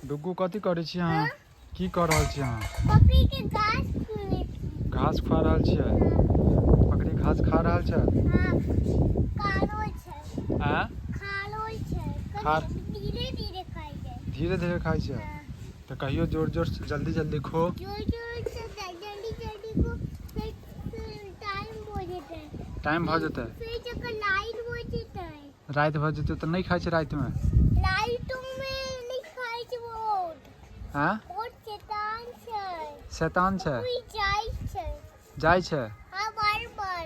डुगू कथी करे छी अहाँ? की कर रहल छी अहाँ? बकरी के घास घास खा रहल छियै? बकरी घास खा रहल छै? कालो छै आ खालो छै खार धीरे धीरे खाइ छै। धीरे धीरे खाइ छै तो कहियो जोर जोर से जल्दी जल्दी खो। जोर जोर से जल्दी जल्दी को फिर टाइम हो जेतै। टाइम भऽ जेतै फिर जकर लाइट हो जेतै। रात भऽ जेतै तो नहीं खाइ छै रात में? लाइटों में नहीं खाइ छै वोट। हाँ वोट शैतान छै। शैतान छै? कोई जाइ छै। जाइ छै? हाँ बार बार।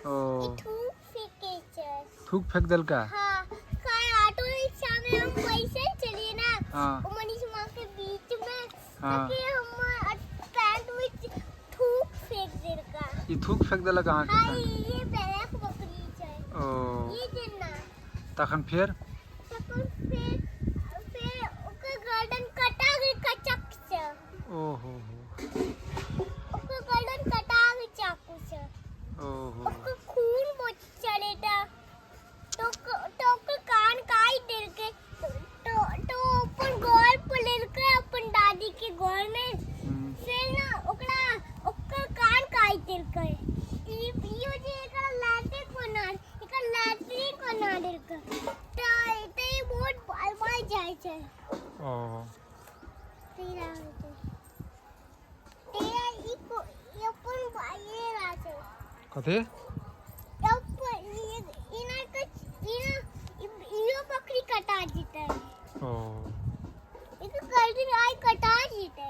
ओ ई थूक फेंके छै। थूक फेंक देलका? हाँ कल ऑटो रिक्शा में हम पैसे चलिए ना। हाँ वो मनीष माँ के बीच में हाँ ताकि हम पैंट में थूक फेंक देलका। ई थूक फेंक देलक अहाँ के हाँ पैंट? ये ब्लैक बकरी छै। ओ ये देना। तखन फिर फिर ओकर गर्दन कटा गई कचक से। ओहो ओकर गर्दन कटा गई चाकू से। ओहो ओकर खून बहुत चले था। तो ओकर कान काट देलके। तो अपन घर पर लेलके अपन दादी के घर में। फिर ना ओकर कान काट देलके। इयो जे एकर लैट्रिन बना देलके। तो ये बहुत बार बार जाय छै। ओ तेरा ई अपन भाई छै। कथी? इयो बकरी कटा जीते। ओ गर्दन आई कटा जीते।